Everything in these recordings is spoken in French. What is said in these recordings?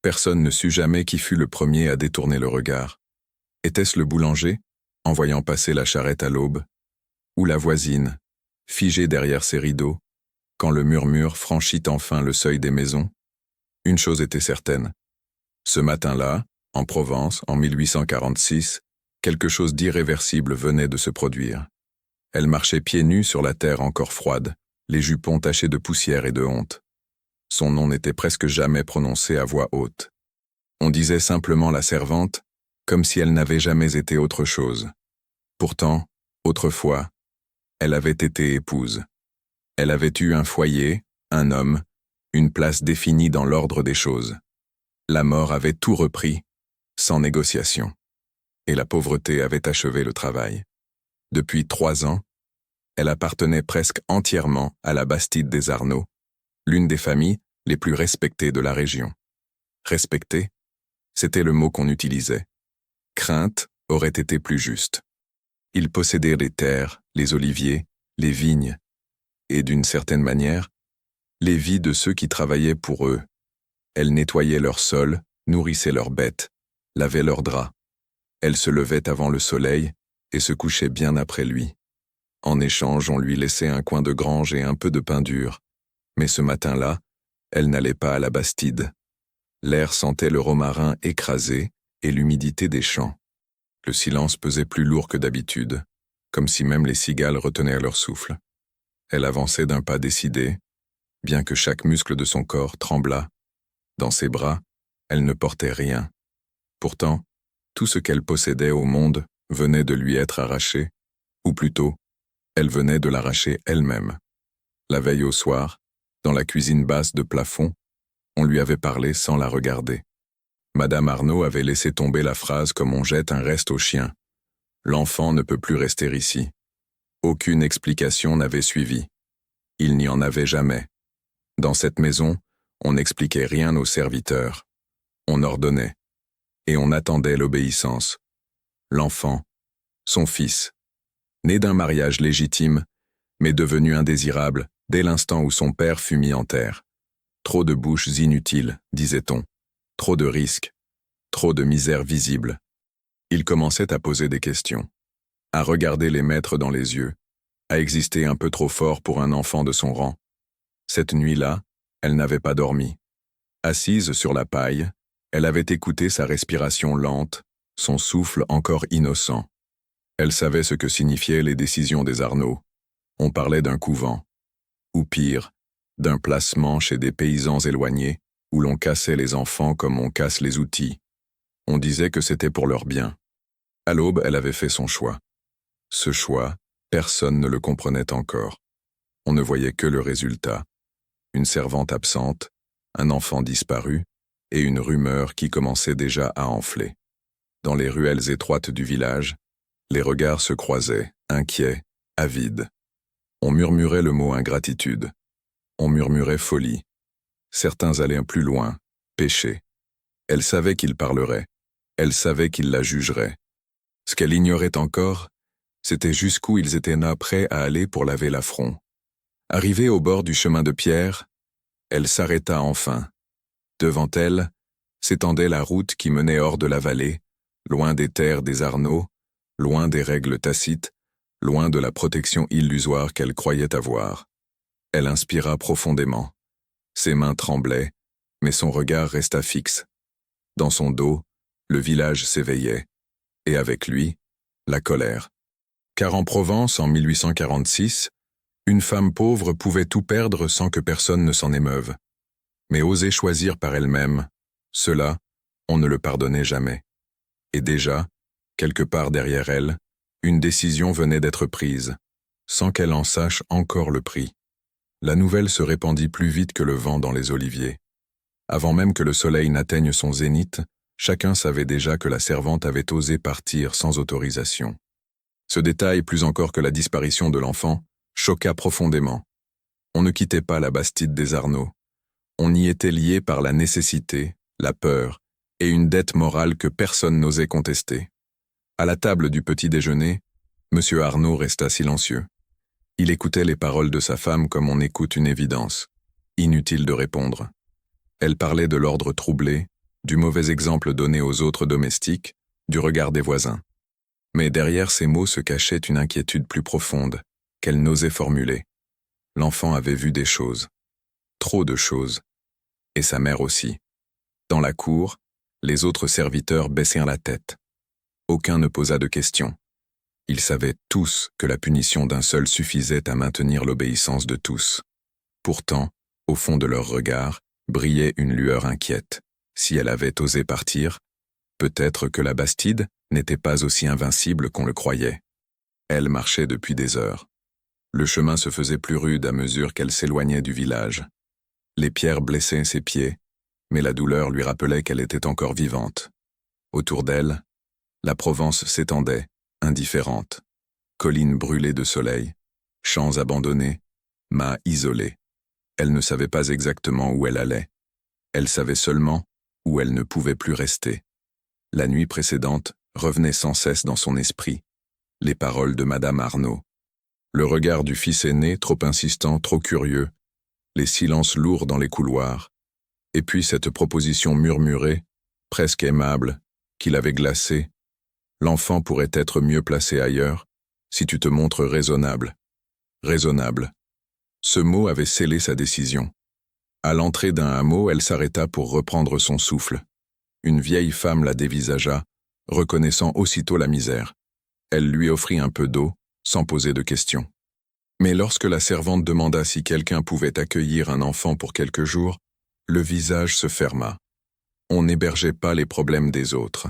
Personne ne sut jamais qui fut le premier à détourner le regard. Était-ce le boulanger, en voyant passer la charrette à l'aube, ou la voisine, figée derrière ses rideaux, quand le murmure franchit enfin le seuil des maisons? Une chose était certaine. Ce matin-là, en Provence, en 1846, quelque chose d'irréversible venait de se produire. Elle marchait pieds nus sur la terre encore froide, les jupons tachés de poussière et de honte. Son nom n'était presque jamais prononcé à voix haute. On disait simplement la servante, comme si elle n'avait jamais été autre chose. Pourtant, autrefois, elle avait été épouse. Elle avait eu un foyer, un homme, une place définie dans l'ordre des choses. La mort avait tout repris, sans négociation. Et la pauvreté avait achevé le travail. Depuis 3 ans, elle appartenait presque entièrement à la Bastide des Arnaud, l'une des familles les plus respectées de la région. Respectée, c'était le mot qu'on utilisait. Crainte aurait été plus juste. Ils possédaient les terres, les oliviers, les vignes, et d'une certaine manière, les vies de ceux qui travaillaient pour eux. Elles nettoyaient leur sol, nourrissaient leurs bêtes, lavaient leurs draps. Elles se levaient avant le soleil et se couchaient bien après lui. En échange, on lui laissait un coin de grange et un peu de pain dur. Mais ce matin-là, elle n'allait pas à la Bastide. L'air sentait le romarin écrasé et l'humidité des champs. Le silence pesait plus lourd que d'habitude, comme si même les cigales retenaient leur souffle. Elle avançait d'un pas décidé, bien que chaque muscle de son corps tremblât. Dans ses bras, elle ne portait rien. Pourtant, tout ce qu'elle possédait au monde venait de lui être arraché, ou plutôt, elle venait de l'arracher elle-même. La veille au soir, dans la cuisine basse de plafond, on lui avait parlé sans la regarder. Madame Arnaud avait laissé tomber la phrase comme on jette un reste au chien. L'enfant ne peut plus rester ici. Aucune explication n'avait suivi. Il n'y en avait jamais. Dans cette maison, on n'expliquait rien aux serviteurs. On ordonnait. Et on attendait l'obéissance. L'enfant, son fils, né d'un mariage légitime, mais devenu indésirable dès l'instant où son père fut mis en terre. Trop de bouches inutiles, disait-on. Trop de risques. Trop de misère visible. Il commençait à poser des questions, à regarder les maîtres dans les yeux, à exister un peu trop fort pour un enfant de son rang. Cette nuit-là, elle n'avait pas dormi. Assise sur la paille, elle avait écouté sa respiration lente, son souffle encore innocent. Elle savait ce que signifiaient les décisions des Arnaud. On parlait d'un couvent. Ou pire, d'un placement chez des paysans éloignés, où l'on cassait les enfants comme on casse les outils. On disait que c'était pour leur bien. À l'aube, elle avait fait son choix. Ce choix, personne ne le comprenait encore. On ne voyait que le résultat. Une servante absente, un enfant disparu, et une rumeur qui commençait déjà à enfler. Dans les ruelles étroites du village, les regards se croisaient, inquiets, avides. On murmurait le mot ingratitude. On murmurait folie. Certains allaient plus loin, péché. Elle savait qu'il parlerait. Elle savait qu'il la jugerait. Ce qu'elle ignorait encore, c'était jusqu'où ils étaient prêts à aller pour laver l'affront. Arrivée au bord du chemin de pierre, elle s'arrêta enfin. Devant elle, s'étendait la route qui menait hors de la vallée, loin des terres des Arnaud, loin des règles tacites, loin de la protection illusoire qu'elle croyait avoir. Elle inspira profondément. Ses mains tremblaient, mais son regard resta fixe. Dans son dos, le village s'éveillait, et avec lui, la colère. Car en Provence, en 1846, une femme pauvre pouvait tout perdre sans que personne ne s'en émeuve. Mais oser choisir par elle-même, cela, on ne le pardonnait jamais. Et déjà, quelque part derrière elle, une décision venait d'être prise, sans qu'elle en sache encore le prix. La nouvelle se répandit plus vite que le vent dans les oliviers. Avant même que le soleil n'atteigne son zénith, chacun savait déjà que la servante avait osé partir sans autorisation. Ce détail, plus encore que la disparition de l'enfant, choqua profondément. On ne quittait pas la Bastide des Arnaud. On y était lié par la nécessité, la peur et une dette morale que personne n'osait contester. À la table du petit déjeuner, M. Arnaud resta silencieux. Il écoutait les paroles de sa femme comme on écoute une évidence. Inutile de répondre. Elle parlait de l'ordre troublé, du mauvais exemple donné aux autres domestiques, du regard des voisins. Mais derrière ces mots se cachait une inquiétude plus profonde, qu'elle n'osait formuler. L'enfant avait vu des choses. Trop de choses. Et sa mère aussi. Dans la cour, les autres serviteurs baissèrent la tête. Aucun ne posa de questions. Ils savaient tous que la punition d'un seul suffisait à maintenir l'obéissance de tous. Pourtant, au fond de leurs regards, brillait une lueur inquiète. Si elle avait osé partir, peut-être que la Bastide n'était pas aussi invincible qu'on le croyait. Elle marchait depuis des heures. Le chemin se faisait plus rude à mesure qu'elle s'éloignait du village. Les pierres blessaient ses pieds, mais la douleur lui rappelait qu'elle était encore vivante. Autour d'elle, la Provence s'étendait, indifférente. Collines brûlées de soleil, champs abandonnés, mâts isolés. Elle ne savait pas exactement où elle allait. Elle savait seulement où elle ne pouvait plus rester. La nuit précédente revenait sans cesse dans son esprit. Les paroles de Madame Arnaud. Le regard du fils aîné, trop insistant, trop curieux. Les silences lourds dans les couloirs. Et puis cette proposition murmurée, presque aimable, qui l'avait glacée. L'enfant pourrait être mieux placé ailleurs, si tu te montres raisonnable. Raisonnable. Ce mot avait scellé sa décision. À l'entrée d'un hameau, elle s'arrêta pour reprendre son souffle. Une vieille femme la dévisagea, reconnaissant aussitôt la misère. Elle lui offrit un peu d'eau, sans poser de questions. Mais lorsque la servante demanda si quelqu'un pouvait accueillir un enfant pour quelques jours, le visage se ferma. On n'hébergeait pas les problèmes des autres.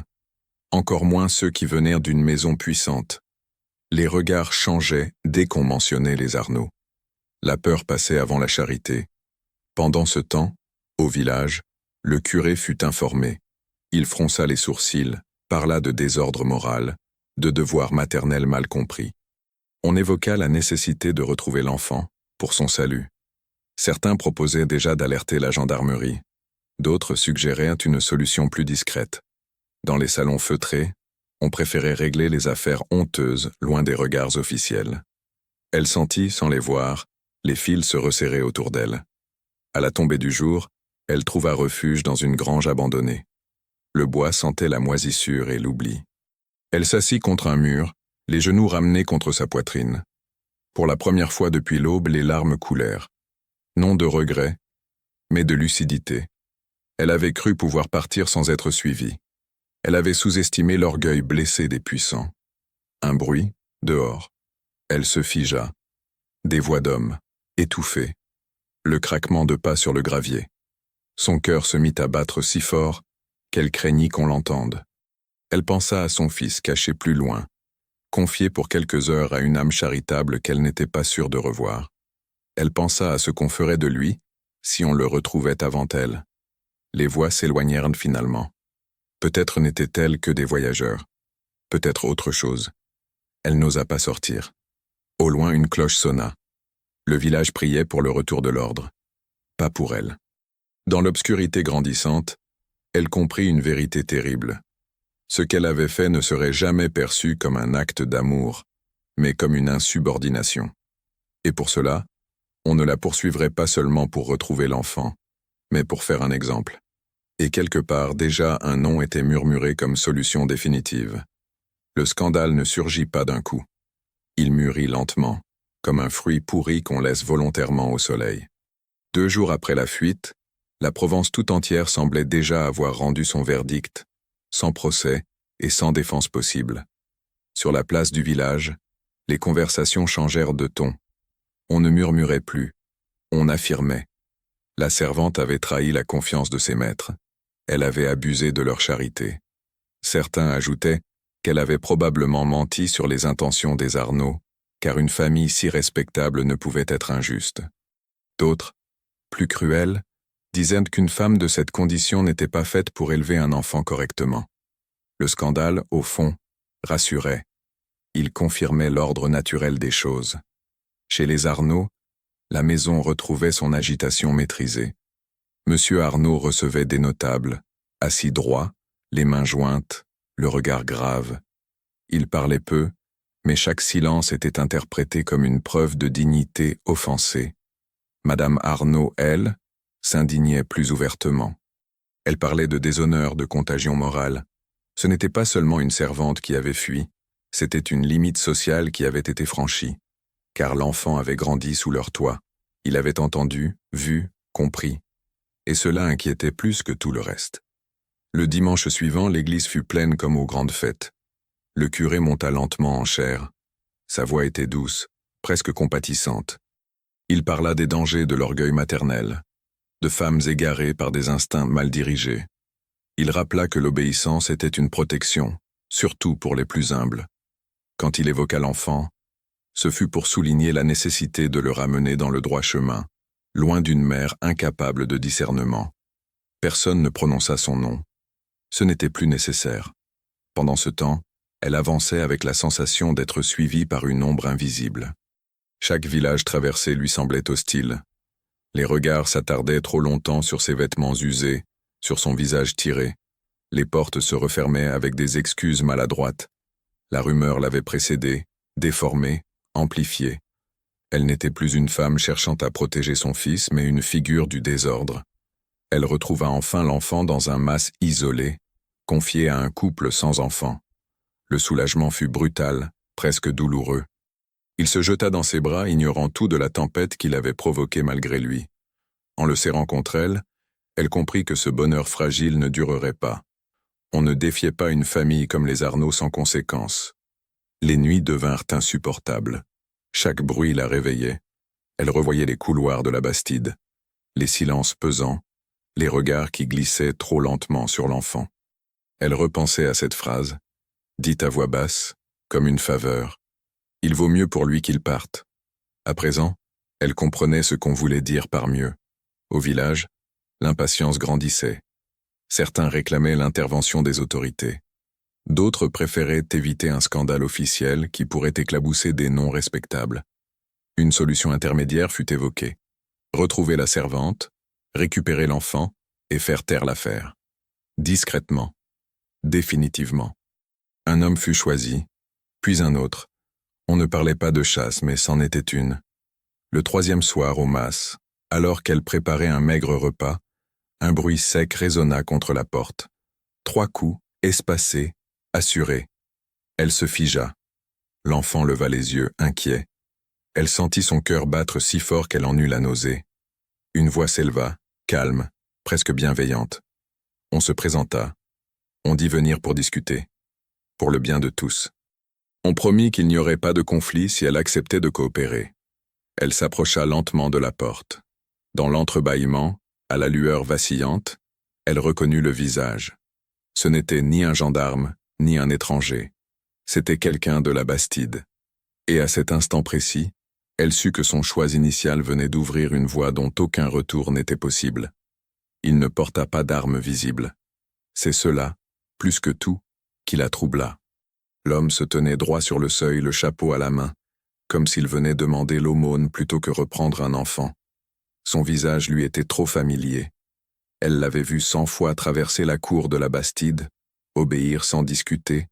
Encore moins ceux qui venaient d'une maison puissante. Les regards changeaient dès qu'on mentionnait les Arnaud. La peur passait avant la charité. Pendant ce temps, au village, le curé fut informé. Il fronça les sourcils, parla de désordre moral, de devoir maternel mal compris. On évoqua la nécessité de retrouver l'enfant, pour son salut. Certains proposaient déjà d'alerter la gendarmerie. D'autres suggéraient une solution plus discrète. Dans les salons feutrés, on préférait régler les affaires honteuses loin des regards officiels. Elle sentit, sans les voir, les fils se resserrer autour d'elle. À la tombée du jour, elle trouva refuge dans une grange abandonnée. Le bois sentait la moisissure et l'oubli. Elle s'assit contre un mur, les genoux ramenés contre sa poitrine. Pour la première fois depuis l'aube, les larmes coulèrent. Non de regret, mais de lucidité. Elle avait cru pouvoir partir sans être suivie. Elle avait sous-estimé l'orgueil blessé des puissants. Un bruit, dehors. Elle se figea. Des voix d'hommes, étouffées. Le craquement de pas sur le gravier. Son cœur se mit à battre si fort qu'elle craignit qu'on l'entende. Elle pensa à son fils caché plus loin, confié pour quelques heures à une âme charitable qu'elle n'était pas sûre de revoir. Elle pensa à ce qu'on ferait de lui si on le retrouvait avant elle. Les voix s'éloignèrent finalement. Peut-être n'étaient-elles que des voyageurs. Peut-être autre chose. Elle n'osa pas sortir. Au loin, une cloche sonna. Le village priait pour le retour de l'ordre. Pas pour elle. Dans l'obscurité grandissante, elle comprit une vérité terrible. Ce qu'elle avait fait ne serait jamais perçu comme un acte d'amour, mais comme une insubordination. Et pour cela, on ne la poursuivrait pas seulement pour retrouver l'enfant, mais pour faire un exemple. Et quelque part, déjà, un nom était murmuré comme solution définitive. Le scandale ne surgit pas d'un coup. Il mûrit lentement, comme un fruit pourri qu'on laisse volontairement au soleil. 2 jours après la fuite, la Provence tout entière semblait déjà avoir rendu son verdict, sans procès et sans défense possible. Sur la place du village, les conversations changèrent de ton. On ne murmurait plus, on affirmait. La servante avait trahi la confiance de ses maîtres. Elle avait abusé de leur charité. Certains ajoutaient qu'elle avait probablement menti sur les intentions des Arnaud, car une famille si respectable ne pouvait être injuste. D'autres, plus cruels, disaient qu'une femme de cette condition n'était pas faite pour élever un enfant correctement. Le scandale, au fond, rassurait. Il confirmait l'ordre naturel des choses. Chez les Arnaud, la maison retrouvait son agitation maîtrisée. Monsieur Arnaud recevait des notables, assis droit, les mains jointes, le regard grave. Il parlait peu, mais chaque silence était interprété comme une preuve de dignité offensée. Madame Arnaud, elle, s'indignait plus ouvertement. Elle parlait de déshonneur, de contagion morale. Ce n'était pas seulement une servante qui avait fui, c'était une limite sociale qui avait été franchie. Car l'enfant avait grandi sous leur toit. Il avait entendu, vu, compris. Et cela inquiétait plus que tout le reste. Le dimanche suivant, l'église fut pleine comme aux grandes fêtes. Le curé monta lentement en chaire. Sa voix était douce, presque compatissante. Il parla des dangers de l'orgueil maternel, de femmes égarées par des instincts mal dirigés. Il rappela que l'obéissance était une protection, surtout pour les plus humbles. Quand il évoqua l'enfant, ce fut pour souligner la nécessité de le ramener dans le droit chemin, loin d'une mère incapable de discernement. Personne ne prononça son nom. Ce n'était plus nécessaire. Pendant ce temps, elle avançait avec la sensation d'être suivie par une ombre invisible. Chaque village traversé lui semblait hostile. Les regards s'attardaient trop longtemps sur ses vêtements usés, sur son visage tiré. Les portes se refermaient avec des excuses maladroites. La rumeur l'avait précédée, déformée, amplifiée. Elle n'était plus une femme cherchant à protéger son fils, mais une figure du désordre. Elle retrouva enfin l'enfant dans un mas isolé, confié à un couple sans enfant. Le soulagement fut brutal, presque douloureux. Il se jeta dans ses bras, ignorant tout de la tempête qu'il avait provoquée malgré lui. En le serrant contre elle, elle comprit que ce bonheur fragile ne durerait pas. On ne défiait pas une famille comme les Arnaud sans conséquence. Les nuits devinrent insupportables. Chaque bruit la réveillait. Elle revoyait les couloirs de la Bastide, les silences pesants, les regards qui glissaient trop lentement sur l'enfant. Elle repensait à cette phrase, dite à voix basse, comme une faveur. Il vaut mieux pour lui qu'il parte. À présent, elle comprenait ce qu'on voulait dire par mieux. Au village, l'impatience grandissait. Certains réclamaient l'intervention des autorités. D'autres préféraient éviter un scandale officiel qui pourrait éclabousser des noms respectables. Une solution intermédiaire fut évoquée. Retrouver la servante, récupérer l'enfant et faire taire l'affaire. Discrètement. Définitivement. Un homme fut choisi, puis un autre. On ne parlait pas de chasse, mais c'en était une. Le troisième soir, au mas, alors qu'elle préparait un maigre repas, un bruit sec résonna contre la porte. 3 coups, espacés, assurés. Elle se figea. L'enfant leva les yeux, inquiet. Elle sentit son cœur battre si fort qu'elle en eut la nausée. Une voix s'éleva, calme, presque bienveillante. On se présenta. On dit venir pour discuter. Pour le bien de tous. On promit qu'il n'y aurait pas de conflit si elle acceptait de coopérer. Elle s'approcha lentement de la porte. Dans l'entrebâillement, à la lueur vacillante, elle reconnut le visage. Ce n'était ni un gendarme, ni un étranger. C'était quelqu'un de la Bastide. Et à cet instant précis, elle sut que son choix initial venait d'ouvrir une voie dont aucun retour n'était possible. Il ne porta pas d'arme visible. C'est cela, plus que tout, qui la troubla. L'homme se tenait droit sur le seuil, le chapeau à la main, comme s'il venait demander l'aumône plutôt que reprendre un enfant. Son visage lui était trop familier. Elle l'avait vu 100 fois traverser la cour de la Bastide, obéir sans discuter,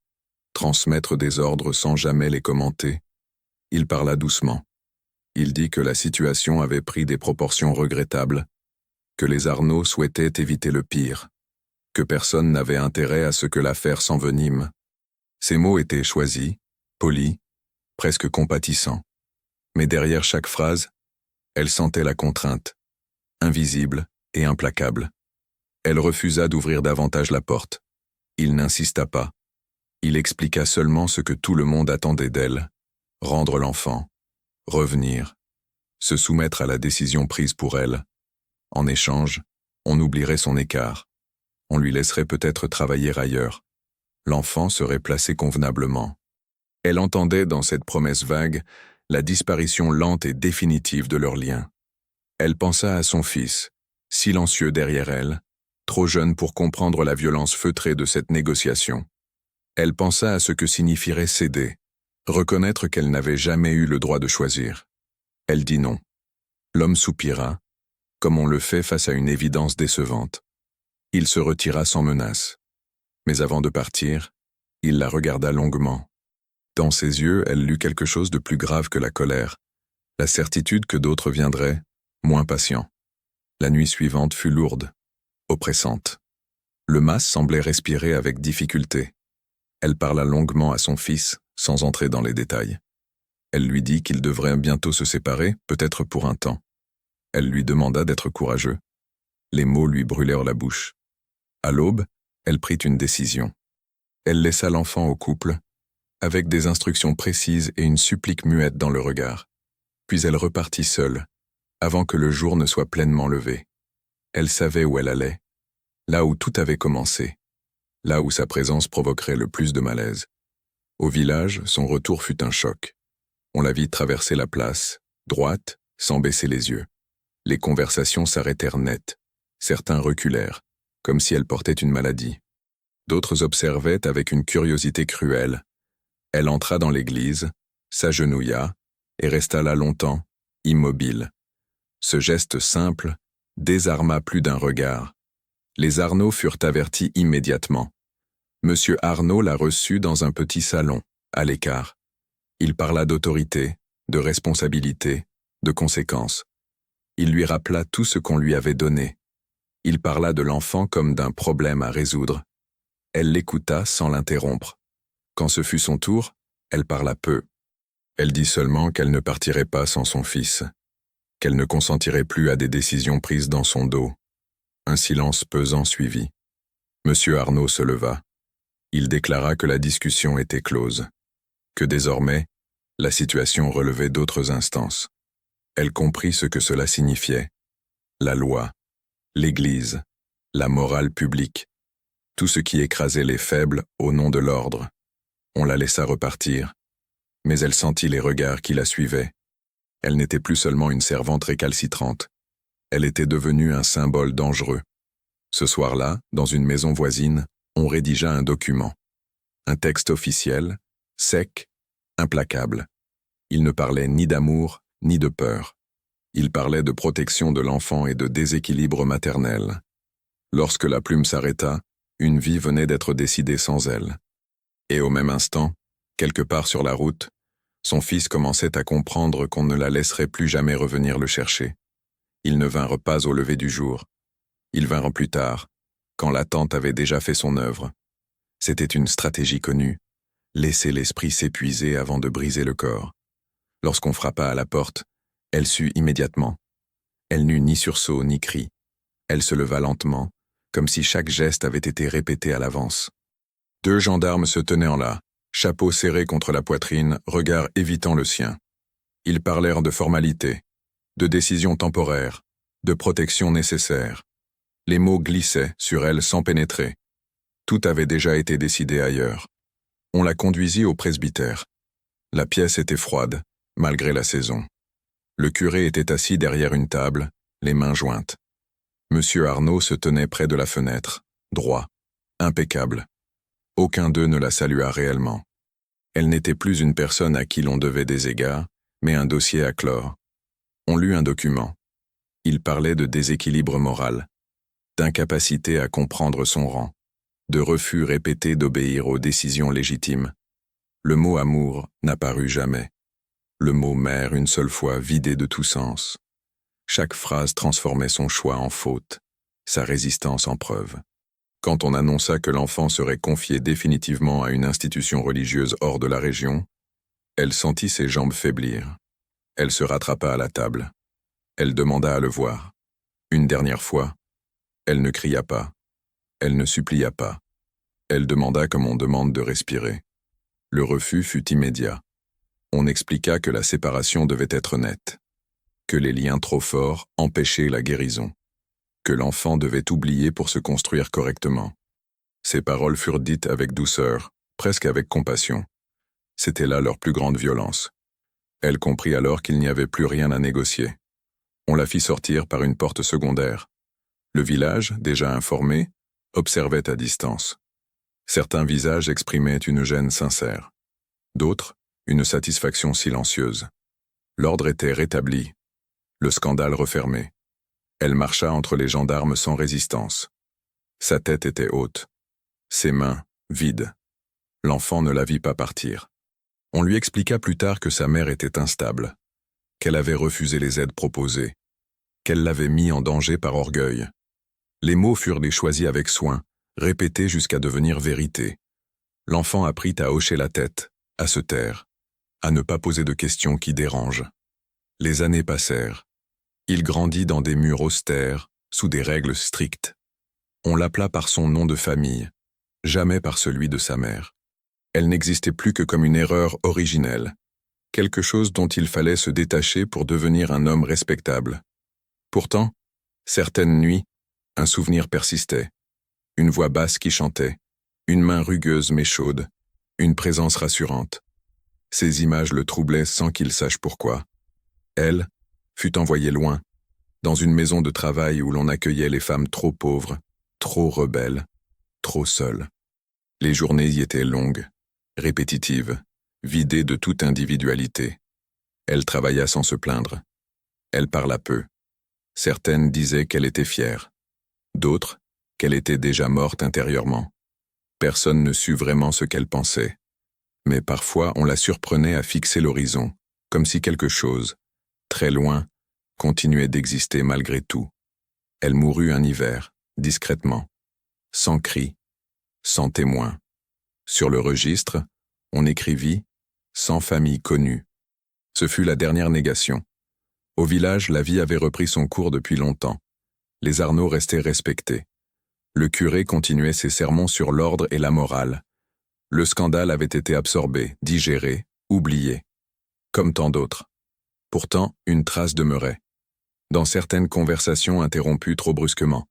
transmettre des ordres sans jamais les commenter. Il parla doucement. Il dit que la situation avait pris des proportions regrettables, que les Arnaud souhaitaient éviter le pire, que personne n'avait intérêt à ce que l'affaire s'envenime. Ces mots étaient choisis, polis, presque compatissants. Mais derrière chaque phrase, elle sentait la contrainte, invisible et implacable. Elle refusa d'ouvrir davantage la porte. Il n'insista pas. Il expliqua seulement ce que tout le monde attendait d'elle. Rendre l'enfant, revenir, se soumettre à la décision prise pour elle. En échange, on oublierait son écart. On lui laisserait peut-être travailler ailleurs. L'enfant serait placé convenablement. Elle entendait dans cette promesse vague la disparition lente et définitive de leur lien. Elle pensa à son fils, silencieux derrière elle, trop jeune pour comprendre la violence feutrée de cette négociation. Elle pensa à ce que signifierait céder, reconnaître qu'elle n'avait jamais eu le droit de choisir. Elle dit non. L'homme soupira, comme on le fait face à une évidence décevante. Il se retira sans menace. Mais avant de partir, il la regarda longuement. Dans ses yeux, elle lut quelque chose de plus grave que la colère, la certitude que d'autres viendraient, moins patients. La nuit suivante fut lourde, oppressante. Le mas semblait respirer avec difficulté. Elle parla longuement à son fils, sans entrer dans les détails. Elle lui dit qu'il devrait bientôt se séparer, peut-être pour un temps. Elle lui demanda d'être courageux. Les mots lui brûlèrent la bouche. À l'aube, elle prit une décision. Elle laissa l'enfant au couple, avec des instructions précises et une supplique muette dans le regard. Puis elle repartit seule, avant que le jour ne soit pleinement levé. Elle savait où elle allait, là où tout avait commencé, là où sa présence provoquerait le plus de malaise. Au village, son retour fut un choc. On la vit traverser la place, droite, sans baisser les yeux. Les conversations s'arrêtèrent net. Certains reculèrent, comme si elle portait une maladie. D'autres observaient avec une curiosité cruelle. Elle entra dans l'église, s'agenouilla, et resta là longtemps, immobile. Ce geste simple désarma plus d'un regard. Les Arnaud furent avertis immédiatement. Monsieur Arnaud la reçut dans un petit salon, à l'écart. Il parla d'autorité, de responsabilité, de conséquences. Il lui rappela tout ce qu'on lui avait donné. Il parla de l'enfant comme d'un problème à résoudre. Elle l'écouta sans l'interrompre. Quand ce fut son tour, elle parla peu. Elle dit seulement qu'elle ne partirait pas sans son fils, qu'elle ne consentirait plus à des décisions prises dans son dos. Un silence pesant suivit. Monsieur Arnaud se leva. Il déclara que la discussion était close, que désormais, la situation relevait d'autres instances. Elle comprit ce que cela signifiait. La loi, l'Église, la morale publique, tout ce qui écrasait les faibles au nom de l'ordre. On la laissa repartir, mais elle sentit les regards qui la suivaient. Elle n'était plus seulement une servante récalcitrante. Elle était devenue un symbole dangereux. Ce soir-là, dans une maison voisine, on rédigea un document. Un texte officiel, sec, implacable. Il ne parlait ni d'amour, ni de peur. Il parlait de protection de l'enfant et de déséquilibre maternel. Lorsque la plume s'arrêta, une vie venait d'être décidée sans elle. Et au même instant, quelque part sur la route, son fils commençait à comprendre qu'on ne la laisserait plus jamais revenir le chercher. Ils ne vinrent pas au lever du jour. Ils vinrent plus tard, quand l'attente avait déjà fait son œuvre. C'était une stratégie connue, laisser l'esprit s'épuiser avant de briser le corps. Lorsqu'on frappa à la porte, elle sut immédiatement. Elle n'eut ni sursaut ni cri. Elle se leva lentement, comme si chaque geste avait été répété à l'avance. 2 gendarmes se tenaient en là, chapeau serré contre la poitrine, regard évitant le sien. Ils parlèrent de formalités, de décisions temporaires, de protection nécessaire. Les mots glissaient sur elle sans pénétrer. Tout avait déjà été décidé ailleurs. On la conduisit au presbytère. La pièce était froide, malgré la saison. Le curé était assis derrière une table, les mains jointes. Monsieur Arnaud se tenait près de la fenêtre, droit, impeccable. Aucun d'eux ne la salua réellement. Elle n'était plus une personne à qui l'on devait des égards, mais un dossier à clore. On lut un document. Il parlait de déséquilibre moral, d'incapacité à comprendre son rang, de refus répété d'obéir aux décisions légitimes. Le mot amour n'apparut jamais. Le mot mère une seule fois vidé de tout sens. Chaque phrase transformait son choix en faute, sa résistance en preuve. Quand on annonça que l'enfant serait confié définitivement à une institution religieuse hors de la région, elle sentit ses jambes faiblir. Elle se rattrapa à la table. Elle demanda à le voir. Une dernière fois, elle ne cria pas. Elle ne supplia pas. Elle demanda comme on demande de respirer. Le refus fut immédiat. On expliqua que la séparation devait être nette, que les liens trop forts empêchaient la guérison, que l'enfant devait oublier pour se construire correctement. Ces paroles furent dites avec douceur, presque avec compassion. C'était là leur plus grande violence. Elle comprit alors qu'il n'y avait plus rien à négocier. On la fit sortir par une porte secondaire. Le village, déjà informé, observait à distance. Certains visages exprimaient une gêne sincère. D'autres, une satisfaction silencieuse. L'ordre était rétabli. Le scandale refermé. Elle marcha entre les gendarmes sans résistance. Sa tête était haute. Ses mains, vides. L'enfant ne la vit pas partir. On lui expliqua plus tard que sa mère était instable, qu'elle avait refusé les aides proposées, qu'elle l'avait mis en danger par orgueil. Les mots furent choisis avec soin, répétée jusqu'à devenir vérité. L'enfant apprit à hocher la tête, à se taire, à ne pas poser de questions qui dérangent. Les années passèrent. Il grandit dans des murs austères, sous des règles strictes. On l'appela par son nom de famille, jamais par celui de sa mère. Elle n'existait plus que comme une erreur originelle, quelque chose dont il fallait se détacher pour devenir un homme respectable. Pourtant, certaines nuits, un souvenir persistait, une voix basse qui chantait, une main rugueuse mais chaude, une présence rassurante. Ces images le troublaient sans qu'il sache pourquoi. Elle fut envoyée loin, dans une maison de travail où l'on accueillait les femmes trop pauvres, trop rebelles, trop seules. Les journées y étaient longues, répétitives, vidées de toute individualité. Elle travailla sans se plaindre. Elle parla peu. Certaines disaient qu'elle était fière. D'autres, qu'elle était déjà morte intérieurement. Personne ne sut vraiment ce qu'elle pensait. Mais parfois on la surprenait à fixer l'horizon, comme si quelque chose, très loin, continuait d'exister malgré tout. Elle mourut un hiver, discrètement, sans cri, sans témoin. Sur le registre, on écrivit « sans famille connue ». Ce fut la dernière négation. Au village, la vie avait repris son cours depuis longtemps. Les Arnaud restaient respectés. Le curé continuait ses sermons sur l'ordre et la morale. Le scandale avait été absorbé, digéré, oublié. Comme tant d'autres. Pourtant, une trace demeurait. Dans certaines conversations interrompues trop brusquement.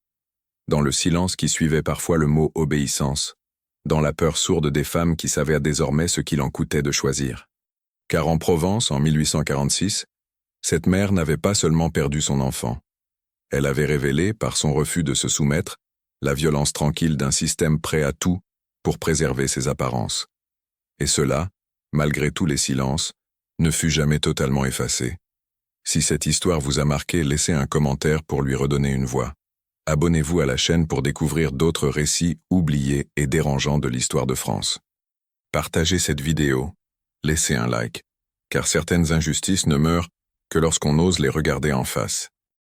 Dans le silence qui suivait parfois le mot « obéissance ». Dans la peur sourde des femmes qui savaient désormais ce qu'il en coûtait de choisir. Car en Provence, en 1846, cette mère n'avait pas seulement perdu son enfant. Elle avait révélé, par son refus de se soumettre, la violence tranquille d'un système prêt à tout pour préserver ses apparences. Et cela, malgré tous les silences, ne fut jamais totalement effacé. Si cette histoire vous a marqué, laissez un commentaire pour lui redonner une voix. Abonnez-vous à la chaîne pour découvrir d'autres récits oubliés et dérangeants de l'histoire de France. Partagez cette vidéo, laissez un like, car certaines injustices ne meurent que lorsqu'on ose les regarder en face.